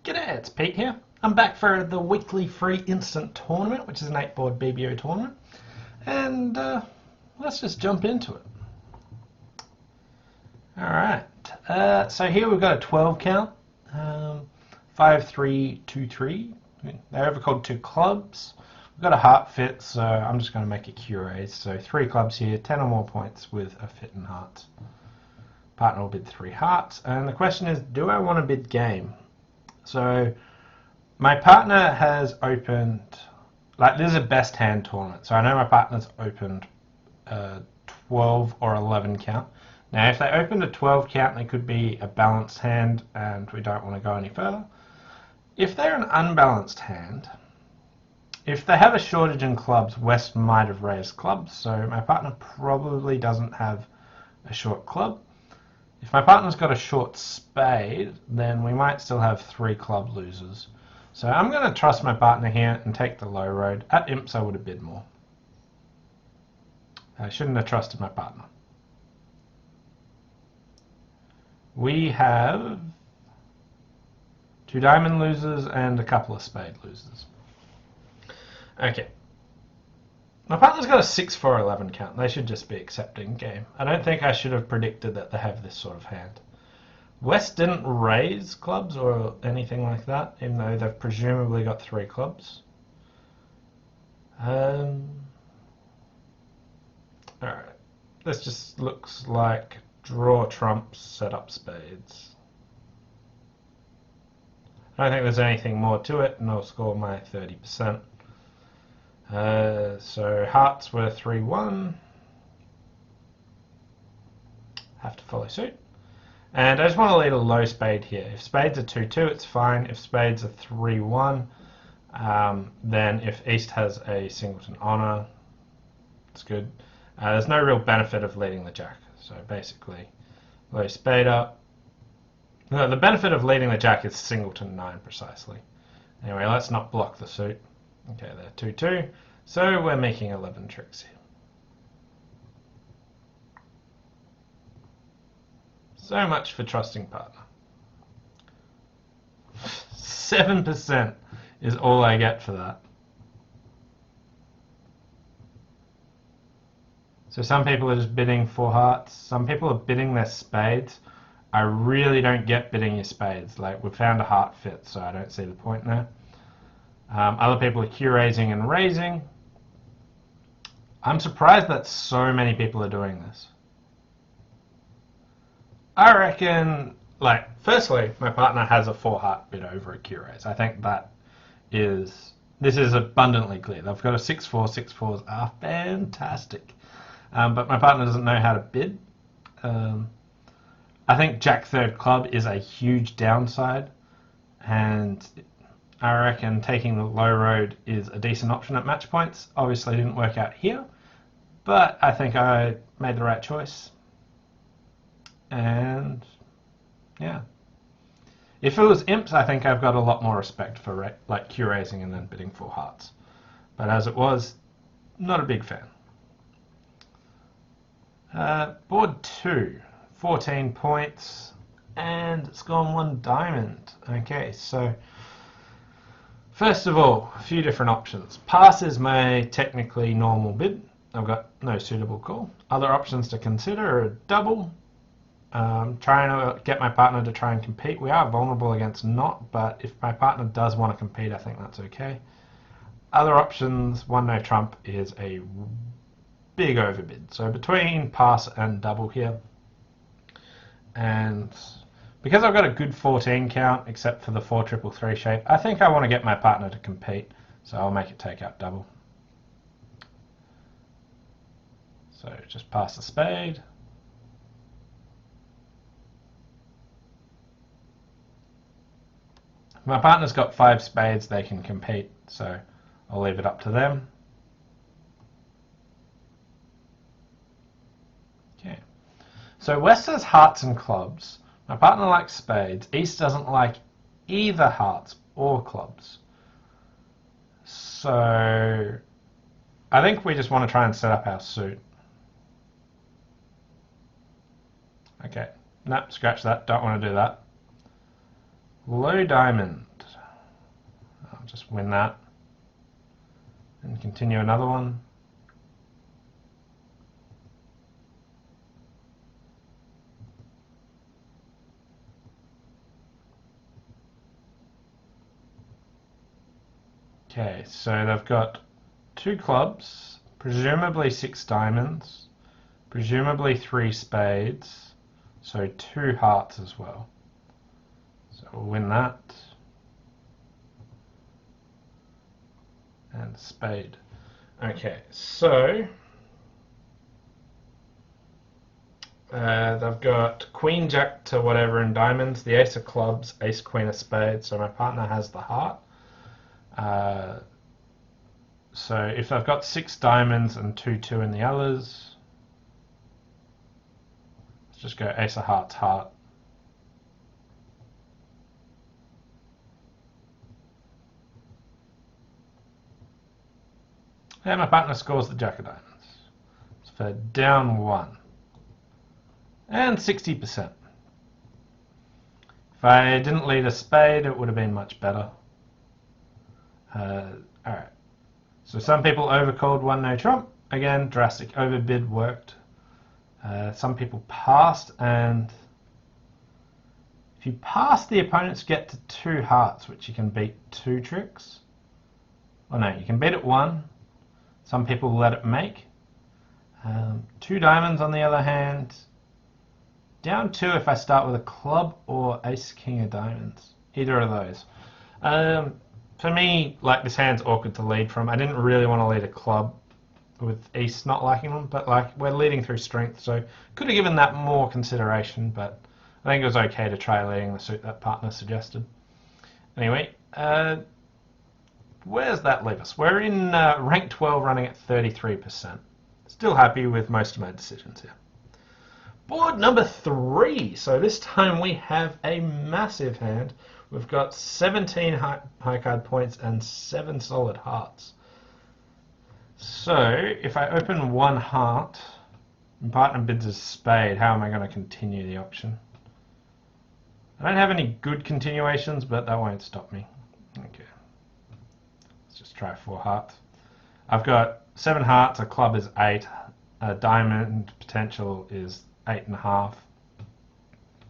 G'day, it's Pete here. I'm back for the weekly free instant tournament, which is an 8-board BBO tournament. And let's just jump into it. Alright, so here we've got a 12 count. 5, 3, 2, 3. They're ever called 2 clubs. We've got a heart fit, so I'm just going to make a curaze. So 3 clubs here, 10 or more points with a fit and hearts. Partner will bid 3 hearts. And the question is, do I want to bid game? So my partner has opened, like this is a best hand tournament, so I know my partner's opened 12 or 11 count. Now if they opened a 12 count, they could be a balanced hand and we don't want to go any further. If they're an unbalanced hand, if they have a shortage in clubs, West might have raised clubs, so my partner probably doesn't have a short club. If my partner's got a short spade, then we might still have 3 club losers. So I'm going to trust my partner here and take the low road. At imps I would have bid more. I shouldn't have trusted my partner. We have 2 diamond losers and a couple of spade losers. Okay. My partner's got a 6, 4, 11 count. They should just be accepting game. I don't think I should have predicted that they have this sort of hand. West didn't raise clubs or anything like that, even though they've presumably got 3 clubs. Alright. This just looks like draw trumps, set up spades. I don't think there's anything more to it, and I'll score my 30%. So hearts were 3-1. Have to follow suit. And I just want to lead a low spade here. If spades are 2-2, it's fine. If spades are 3-1, then if East has a singleton honor, it's good. There's no real benefit of leading the jack. So basically, low spade up. No, the benefit of leading the jack is singleton 9 precisely. Anyway, let's not block the suit. Okay, they're 2-2, so we're making 11 tricks here. So much for trusting partner. 7% is all I get for that. So some people are just bidding 4 hearts, some people are bidding their spades. I really don't get bidding your spades. Like, we've found a heart fit, so I don't see the point there. Other people are Q-raising and raising. I'm surprised that so many people are doing this. I reckon, like, firstly, my partner has a 4 heart bid over a Q-raise. I think this is abundantly clear. They've got a 6-4, 6-4s are fantastic. But my partner doesn't know how to bid. I think Jack third club is a huge downside, and I reckon taking the low road is a decent option at match points. Obviously didn't work out here, but I think I made the right choice. And yeah, if it was imps, I think I've got a lot more respect for like Q-raising and then bidding 4 hearts. But as it was, not a big fan. Board 2, 14 points, and it's gone 1 diamond. Okay, so first of all, a few different options. Pass is my technically normal bid. I've got no suitable call. Other options to consider are a double. Trying to get my partner to try and compete. We are vulnerable against not, but if my partner does want to compete, I think that's okay. Other options, 1 no trump is a big overbid. So between pass and double here. And because I've got a good 14 count, except for the 4-3-3 shape, I think I want to get my partner to compete, so I'll make it take out double. So just pass the spade. If my partner's got 5 spades, they can compete, so I'll leave it up to them. Okay. So West has hearts and clubs. My partner likes spades. East doesn't like either hearts or clubs. So I think we just want to try and set up our suit. Okay, nope, scratch that, don't want to do that. Low diamond. just win that and continue another one. Okay, so they've got 2 clubs, presumably 6 diamonds, presumably 3 spades, so 2 hearts as well. So we'll win that. And spade. Okay, so they've got queen, jack to whatever in diamonds, the ace of clubs, ace, queen of spades, so my partner has the heart. So if I've got 6 diamonds and 2 in the others, let's just go ace of hearts, heart. And my partner scores the jack of diamonds. So for down 1. And 60%. If I didn't lead a spade, it would have been much better. Alright. So some people overcalled 1 no trump. Again, drastic overbid worked. Some people passed, and if you pass, the opponents get to 2 hearts, which you can beat 2 tricks. Oh no, you can beat it 1. Some people let it make. 2 diamonds on the other hand. Down 2 if I start with a club or ace king of diamonds. Either of those. For me, like, this hand's awkward to lead from. I didn't really want to lead a club with East not liking them, but like, we're leading through strength, so could have given that more consideration, but I think it was okay to try leading the suit that partner suggested. Anyway, where's that leave us? We're in rank 12 running at 33%. Still happy with most of my decisions here. Board number 3. So this time we have a massive hand. We've got 17 high card points and 7 solid hearts. So if I open 1 heart and partner bids a spade, how am I going to continue the option? I don't have any good continuations, but that won't stop me. Okay. Let's just try 4 hearts. I've got 7 hearts, a club is 8, a diamond potential is 8.5.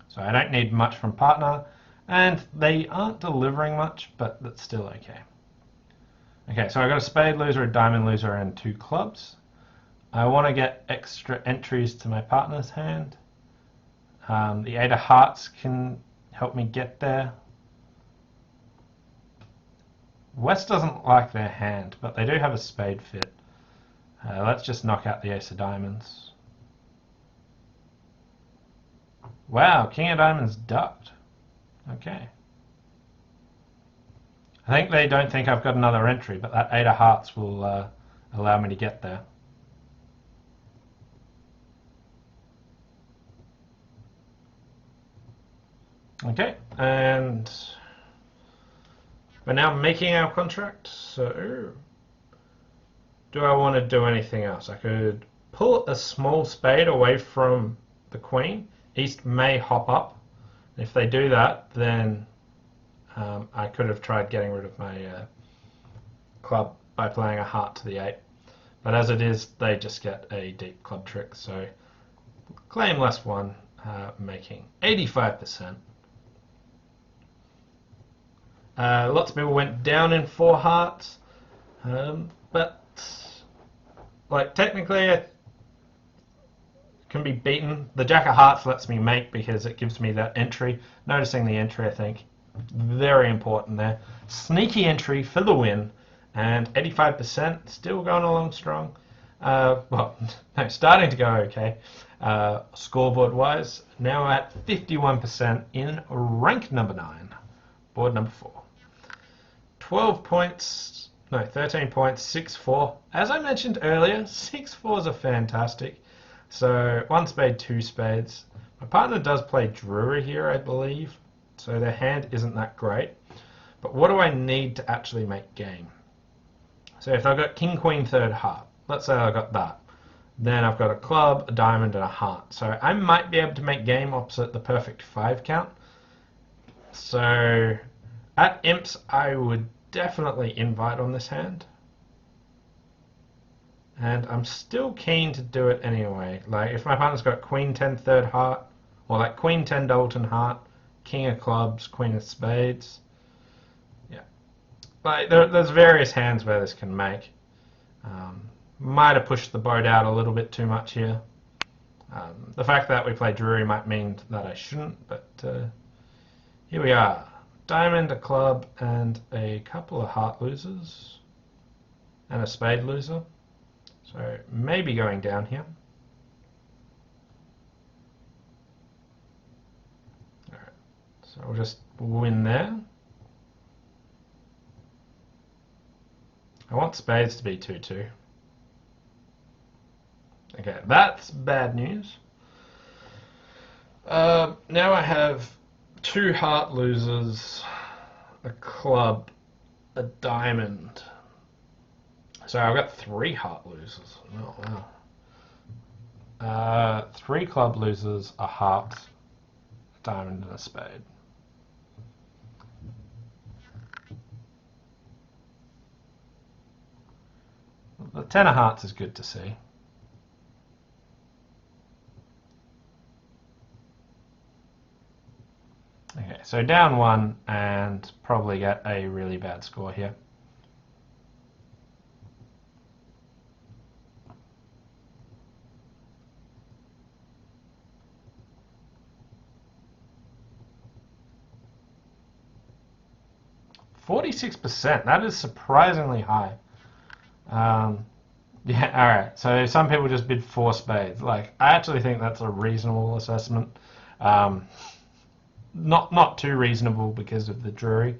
So I don't need much from partner, and they aren't delivering much, but that's still okay. Okay, so I've got a spade loser, a diamond loser, and 2 clubs. I want to get extra entries to my partner's hand. The 8 of hearts can help me get there. West doesn't like their hand, but they do have a spade fit. Let's just knock out the ace of diamonds. Wow, king of diamonds ducked. Okay. I think they don't think I've got another entry, but that 8 of hearts will allow me to get there. Okay, and we're now making our contract, so do I want to do anything else? I could pull a small spade away from the queen. East may hop up. If they do that, then I could have tried getting rid of my club by playing a heart to the 8. But as it is, they just get a deep club trick, so claim less 1, making 85%. Lots of people went down in 4 hearts, but like, technically it can be beaten. The jack of hearts lets me make because it gives me that entry. Noticing the entry, I think, very important there. Sneaky entry for the win, and 85%, still going along strong. Well, no, starting to go okay. Scoreboard wise, now at 51% in rank number 9, board number 4. 12 points, no, 13 points, 6-4. As I mentioned earlier, 6-4s are fantastic. So 1 spade, 2 spades. My partner does play Drury here, I believe, so their hand isn't that great. But what do I need to actually make game? So if I've got king, queen, 3rd heart, let's say I've got that. Then I've got a club, a diamond, and a heart. So I might be able to make game opposite the perfect 5 count. So at imps, I would definitely invite on this hand. And I'm still keen to do it anyway. Like, if my partner's got Queen 10 third heart, or like Queen 10 Dalton heart, King of clubs, Queen of spades. Yeah. Like, there's various hands where this can make. Might have pushed the boat out a little bit too much here. The fact that we play Drury might mean that I shouldn't, but here we are. Diamond, a club, and a couple of heart losers, and a spade loser. So maybe going down here. Alright, so we'll just win there. I want spades to be 2-2. Okay, that's bad news. Now I have 2 heart losers, a club, a diamond. So I've got 3 heart losers. Oh, wow. 3 club losers, a heart, a diamond, and a spade. The 10 of hearts is good to see. Okay, so down 1 and probably get a really bad score here. %. That is surprisingly high. Yeah, alright. So some people just bid 4 spades. Like, I actually think that's a reasonable assessment. Not too reasonable because of the Drury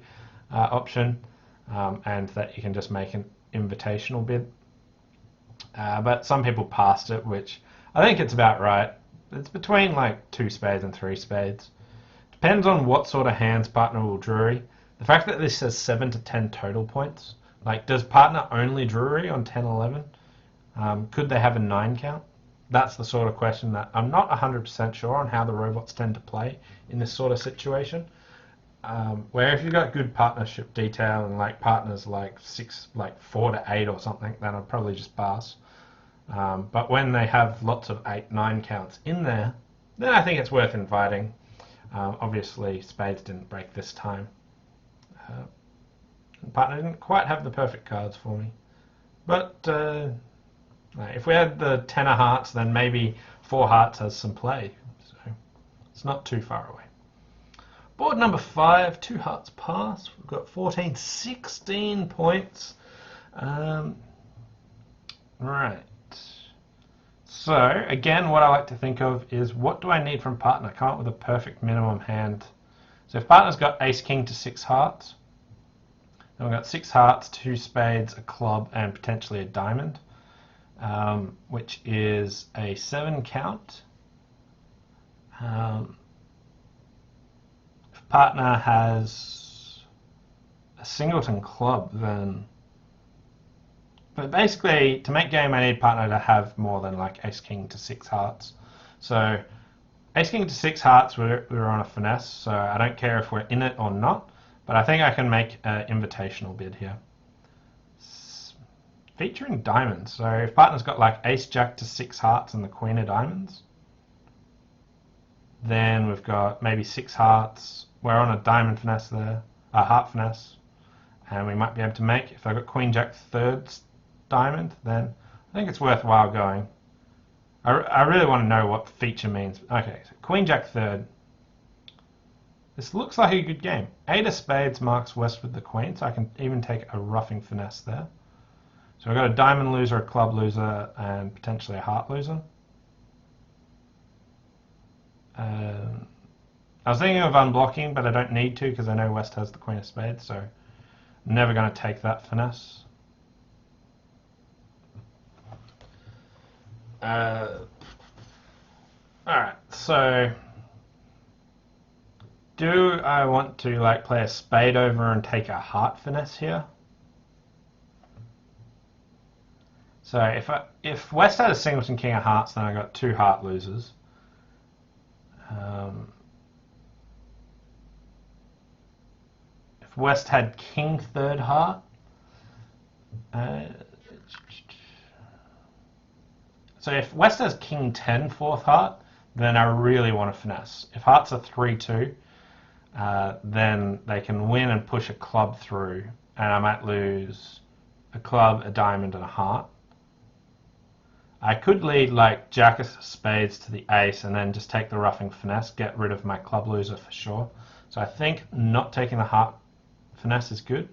option, and that you can just make an invitational bid. But some people passed it, which I think it's about right. It's between like 2 spades and 3 spades. Depends on what sort of hands partner will Drury. The fact that this says 7 to 10 total points, like, does partner only Drury on 10, 11? Could they have a 9 count? That's the sort of question that I'm not 100% sure on how the robots tend to play in this sort of situation. Where if you've got good partnership detail and like partners like 4 to 8 or something, then I'd probably just pass. But when they have lots of 8, 9 counts in there, then I think it's worth inviting. Obviously, spades didn't break this time. Partner didn't quite have the perfect cards for me. But if we had the 10 of hearts, then maybe 4 hearts has some play. So it's not too far away. Board number 5, 2 hearts pass. We've got 14, 16 points. Right. So, again, what I like to think of is, what do I need from partner? Come up with a perfect minimum hand. So if partner's got ace, king to 6 hearts, then we've got 6 hearts, 2 spades, a club, and potentially a diamond, which is a 7 count. If partner has a singleton club, then... But basically, to make game, I need partner to have more than like ace, king to 6 hearts. So ace, king to 6 hearts, we're on a finesse, so I don't care if we're in it or not, but I think I can make an invitational bid here. Featuring diamonds, so if partner's got like ace, jack to 6 hearts and the queen of diamonds, then we've got maybe 6 hearts. We're on a diamond finesse there, a heart finesse, and we might be able to make, if I've got queen, jack, thirds diamond, then I think it's worthwhile going. I really want to know what feature means. Okay, so queen, jack, third. This looks like a good game. 8 of spades marks west with the queen, so I can even take a roughing finesse there. So I've got a diamond loser, a club loser, and potentially a heart loser. I was thinking of unblocking, but I don't need to because I know west has the queen of spades, so I'm never going to take that finesse. Alright, so do I want to like play a spade over and take a heart finesse here? So if west had a singleton king of hearts, then I got 2 heart losers. If if West had king third heart, so if West has king 10 fourth heart, then I really want to finesse. If hearts are 3-2, then they can win and push a club through, and I might lose a club, a diamond, and a heart. I could lead like jack of spades to the ace and then just take the roughing finesse, get rid of my club loser for sure. So I think not taking the heart finesse is good.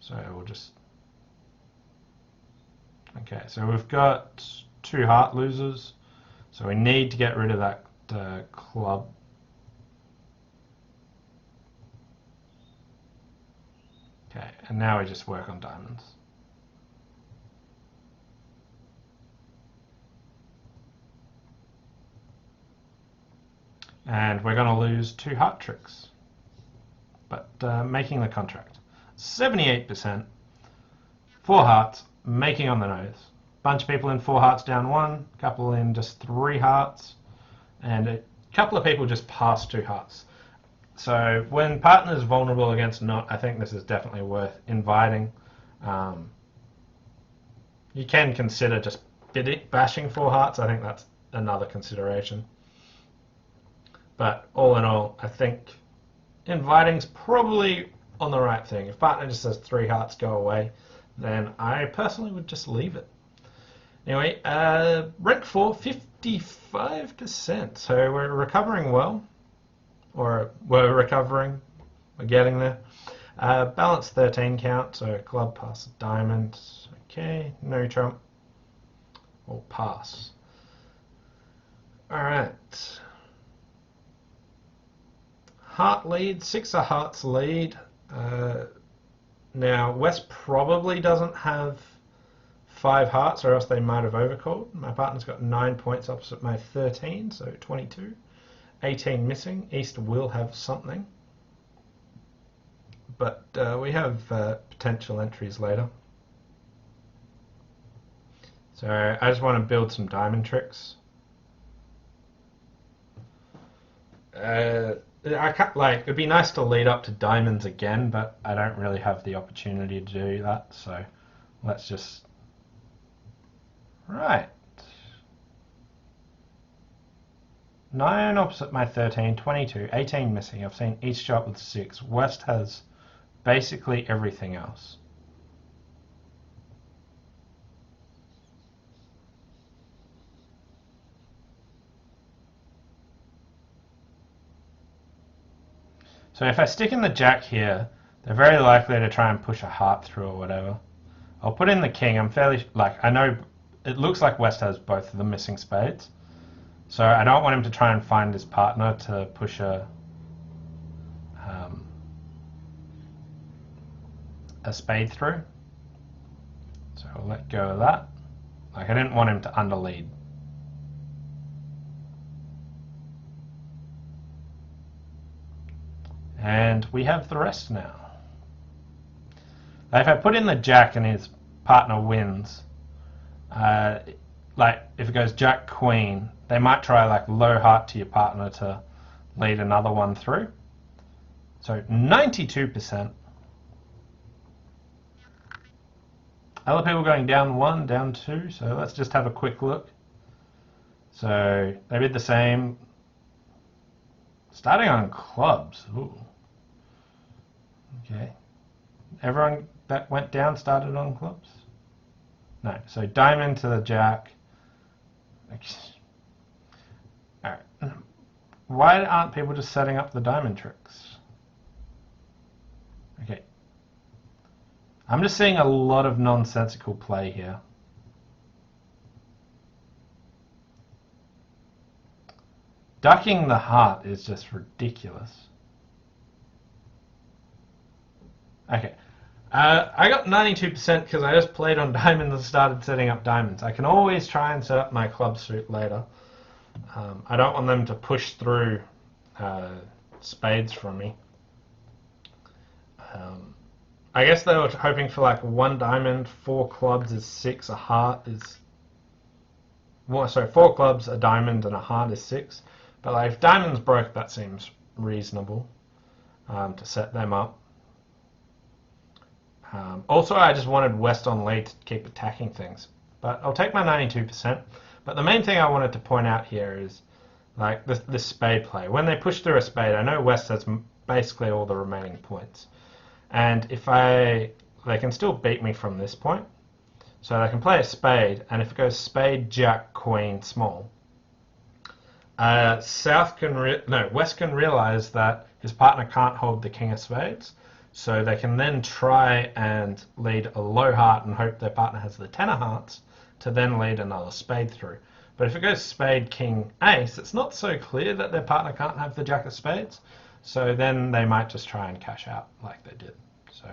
So we'll just... Okay, so we've got 2 heart losers. So we need to get rid of that club. Okay, and now we just work on diamonds. And we're going to lose 2 heart tricks. But making the contract. 78%. 4 hearts, making on the nose. Bunch of people in 4 hearts down 1, couple in just 3 hearts, and a couple of people just past 2 hearts. So when partner's vulnerable against not, I think this is definitely worth inviting. You can consider just bashing 4 hearts. I think that's another consideration. But all in all, I think inviting's probably on the right thing. If partner just says 3 hearts, go away, then I personally would just leave it. Anyway, rank 4, 55%. So we're recovering well. Or we're recovering. We're getting there. Balance 13 count, so club pass diamond. Okay, no trump. Or pass. Alright. Heart lead, 6 of hearts lead. Now, West probably doesn't have 5 hearts, or else they might have overcalled. My partner's got 9 points opposite my 13, so 22. 18 missing. East will have something. But we have potential entries later. So I just want to build some diamond tricks. I can't, like, it'd be nice to lead up to diamonds again, but I don't really have the opportunity to do that, so let's just... Right. 9 opposite my 13, 22, 18 missing. I've seen each shot with 6. West has basically everything else. So if I stick in the jack here, they're very likely to try and push a heart through or whatever. I'll put in the king. I'm fairly, like, I know it looks like West has both of the missing spades. So I don't want him to try and find his partner to push a spade through. So I'll let go of that. Like, I didn't want him to underlead. And we have the rest now. Now if I put in the jack and his partner wins, like if it goes jack queen, they might try like low heart to your partner to lead another one through. So 92%. Other people going down 1, down 2, so let's just have a quick look. So they did the same. Starting on clubs. Ooh. Okay. Everyone that went down started on clubs? No. So diamond to the jack. Alright. Why aren't people just setting up the diamond tricks? Okay. I'm just seeing a lot of nonsensical play here. Ducking the heart is just ridiculous. Okay. I got 92% because I just played on diamonds and started setting up diamonds. I can always try and set up my club suit later. I don't want them to push through spades from me. I guess they were hoping for like 1 diamond, 4 clubs is 6, a heart is... Well, sorry, 4 clubs, a diamond, and a heart is 6. But like, if diamonds broke, that seems reasonable to set them up. Also, I just wanted West on lead to keep attacking things. But I'll take my 92%. But the main thing I wanted to point out here is like this spade play. When they push through a spade, I know West has basically all the remaining points. And if they can still beat me from this point. So they can play a spade, and if it goes spade, jack, queen, small, West can realize that his partner can't hold the king of spades, so they can then try and lead a low heart and hope their partner has the 10 of hearts to then lead another spade through. But if it goes spade, king, ace, it's not so clear that their partner can't have the jack of spades, so then they might just try and cash out like they did. So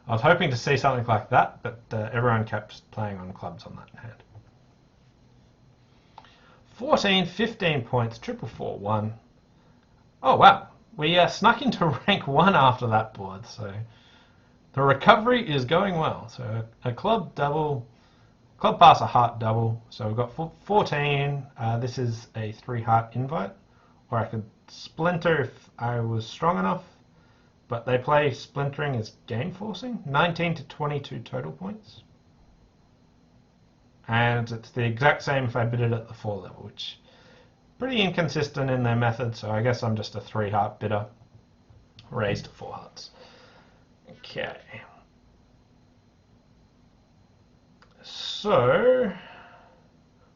I was hoping to see something like that, but everyone kept playing on clubs on that hand. 14, 15 points, 441. Oh wow, we snuck into rank 1 after that board, so the recovery is going well. So a club double, club pass, a heart double. So we've got 14. This is a 3 heart invite, or I could splinter if I was strong enough. But they play splintering as game forcing, 19 to 22 total points. And it's the exact same if I bid it at the 4 level, which pretty inconsistent in their method, so I guess I'm just a 3 heart bidder, raised to 4 hearts. Okay. So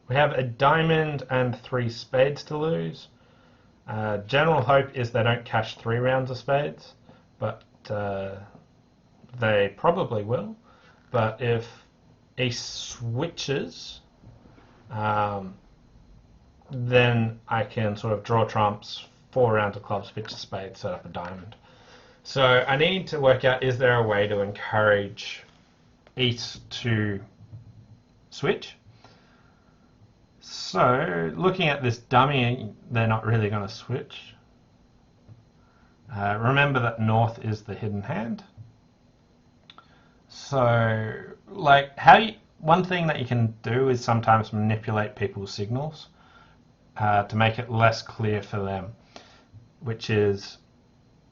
we have a diamond and 3 spades to lose. General hope is they don't cash 3 rounds of spades, but they probably will. But if he switches, then I can sort of draw trumps, 4 rounds of clubs, pitch a spade, set up a diamond. So I need to work out, is there a way to encourage East to switch? So looking at this dummy, they're not really going to switch. Remember that North is the hidden hand. So, like, one thing that you can do is sometimes manipulate people's signals to make it less clear for them, which is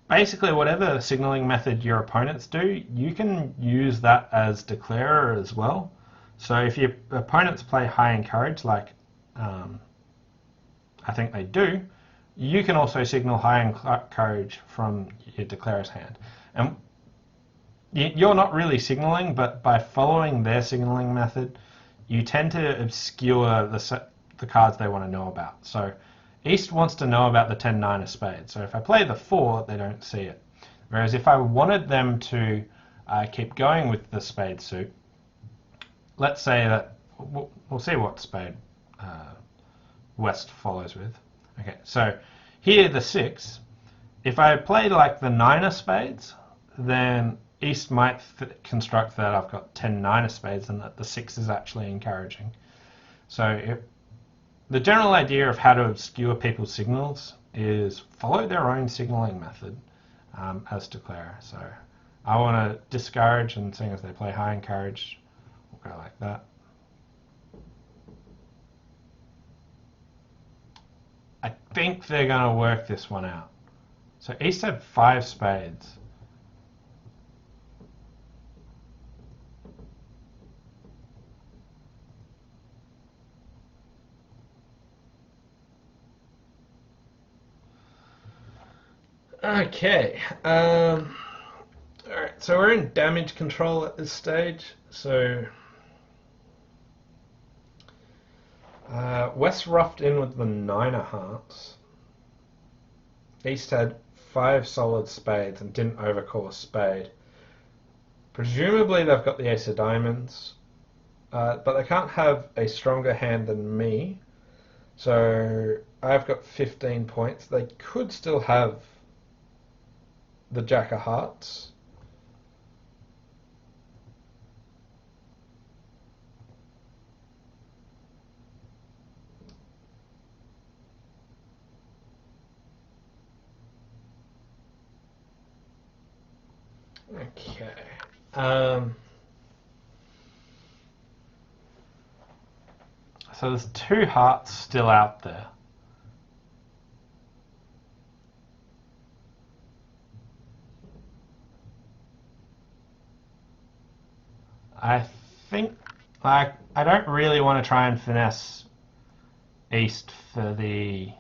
basically whatever signaling method your opponents do, you can use that as declarer as well. So if your opponents play high encourage, like I think they do, you can also signal high encourage from your declarer's hand. And you're not really signaling, but by following their signaling method, you tend to obscure the cards they want to know about. So East wants to know about the 10-9 of spades. So if I play the 4, they don't see it. Whereas if I wanted them to keep going with the spade suit, let's say that, we'll see what spade West follows with. Okay, so here the 6, if I played like the 9 of spades, then East might construct that I've got 10-9 of spades and that the 6 is actually encouraging. So the general idea of how to obscure people's signals is follow their own signaling method as declarer. So I want to discourage, and seeing as they play high encourage, we'll go like that. I think they're going to work this one out. So East had 5 spades. Okay. Alright, so we're in damage control at this stage. So West roughed in with the 9 of hearts. East had 5 solid spades and didn't overcall a spade. Presumably they've got the ace of diamonds, but they can't have a stronger hand than me. So I've got 15 points. They could still have the jack of hearts. Okay. So there's 2 hearts still out there. I think, like, I don't really want to try and finesse east for the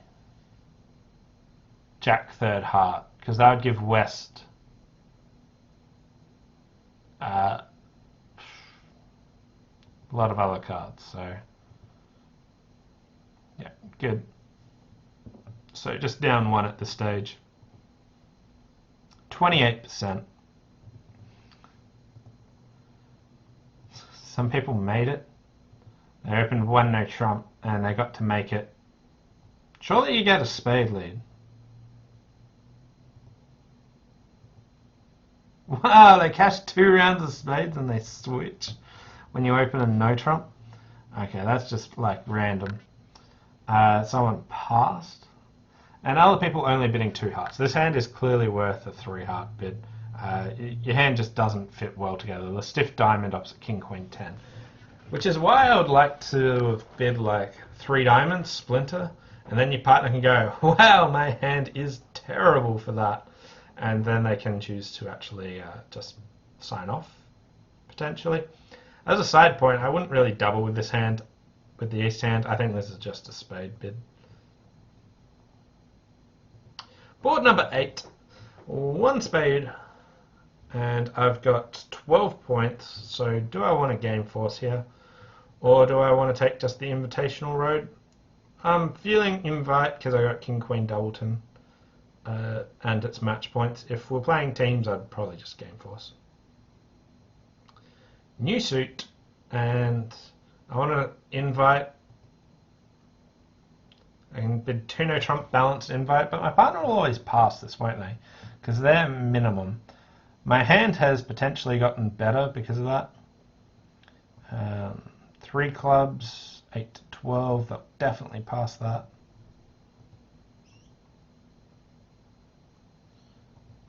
Jack third heart, because that would give west a lot of other cards. So yeah, good. So just down one at this stage. 28%. Some people made it. They opened one no trump and they got to make it. Surely you get a spade lead. Wow, they cashed 2 rounds of spades and they switch when you open a no trump. Okay, that's just like random. Someone passed. And other people only bidding 2 hearts. This hand is clearly worth a 3 heart bid. Your hand just doesn't fit well together. The stiff diamond opposite king, queen, 10. Which is why I would like to bid like 3 diamonds, splinter, and then your partner can go, wow, my hand is terrible for that. And then they can choose to actually just sign off, potentially. As a side point, I wouldn't really double with this hand, with the east hand. I think this is just a spade bid. Board number 8, 1 spade, and I've got 12 points, so do I want to game force here, or do I want to take just the invitational road? I'm feeling invite because I got king, queen, doubleton, and it's match points. If we're playing teams, I'd probably just game force. New suit, and I want to invite. I can bid 2 no trump balanced invite, but my partner will always pass this, won't they? Because they're minimum. My hand has potentially gotten better because of that. 3 clubs, 8 to 12, they'll definitely pass that.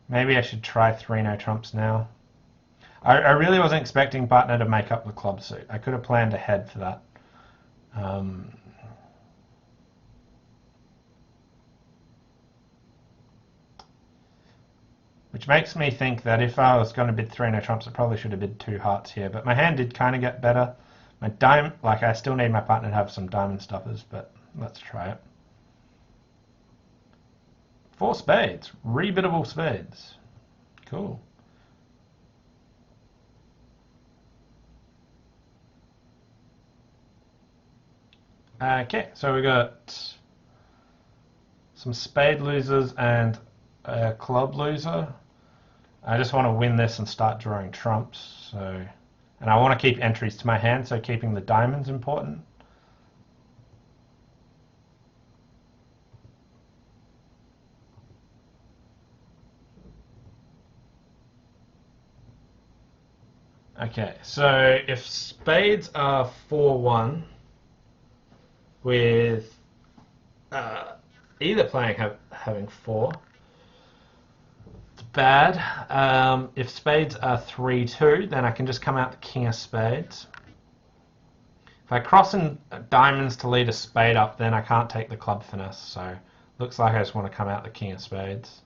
Maybe I should try 3 no trumps now. I really wasn't expecting partner to make up the club suit. I could have planned ahead for that. Which makes me think that if I was going to bid 3 no trumps, I probably should have bid 2 hearts here. But my hand did kind of get better. My diamond, like I still need my partner to have some diamond stuffers, but let's try it. 4 spades, rebiddable spades. Cool. Okay, so we got some spade losers and a club loser. I just want to win this and start drawing trumps. So, and I want to keep entries to my hand, so keeping the diamonds important. Okay, so if spades are 4-1 with either playing having 4, it's bad. If spades are 3-2, then I can just come out the king of spades. If I cross in diamonds to lead a spade up, then I can't take the club finesse, so looks like I just want to come out the king of spades.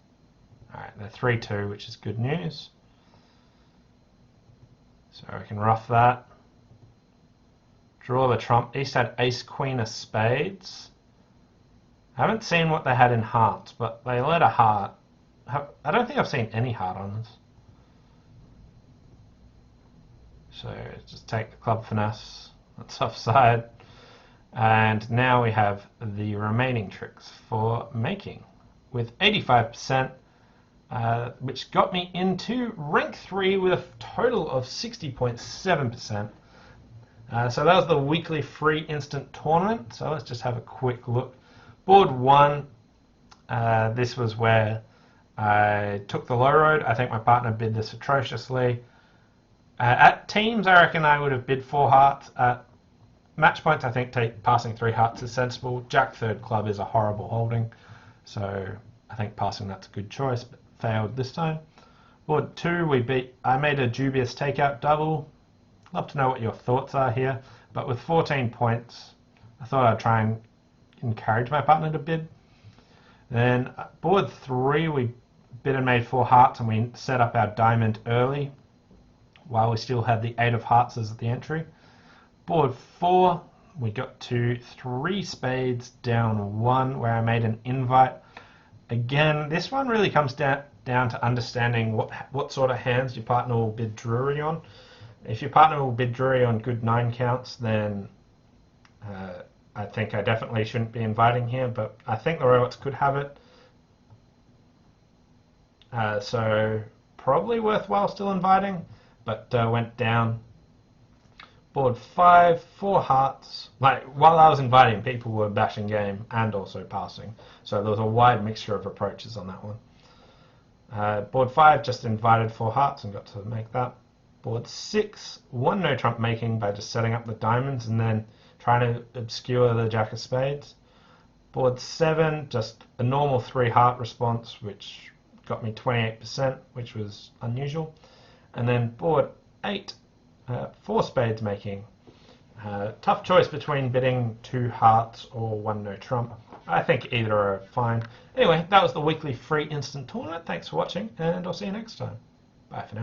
Alright, they're 3-2, which is good news. So I can rough that. Draw the trump. East had ace, queen of spades. I haven't seen what they had in hearts, but they led a heart. I don't think I've seen any heart on this. So just take the club finesse. That's offside. And now we have the remaining tricks for making with 85%. Which got me into rank 3 with a total of 60.7%. So that was the weekly free instant tournament. So let's just have a quick look. Board 1, this was where I took the low road. I think my partner bid this atrociously. At teams, I reckon I would have bid 4 hearts. At match points, I think passing 3 hearts is sensible. Jack third club is a horrible holding. So I think passing that's a good choice. But failed this time. Board 2, I made a dubious takeout double. Love to know what your thoughts are here, but with 14 points, I thought I'd try and encourage my partner to bid. Then board 3, we bid and made 4 hearts, and we set up our diamond early. while we still had the 8 of hearts as the entry. Board 4, we got to 3 spades down 1, where I made an invite. Again, this one really comes down to understanding what sort of hands your partner will bid Drury on. If your partner will bid Drury on good 9 counts, then I think I definitely shouldn't be inviting here, but I think the robots could have it. So probably worthwhile still inviting, but went down. Board 5, 4 hearts. Like, while I was inviting, people were bashing game and also passing. So there was a wide mixture of approaches on that one. Board 5, just invited 4 hearts and got to make that. Board 6, won no trump making by just setting up the diamonds and then trying to obscure the jack of spades. Board 7, just a normal 3 heart response, which got me 28%, which was unusual. And then board 8, 4 spades making. Tough choice between bidding 2 hearts or 1 no trump. I think either are fine. Anyway, that was the weekly free instant tournament. Thanks for watching, and I'll see you next time. Bye for now.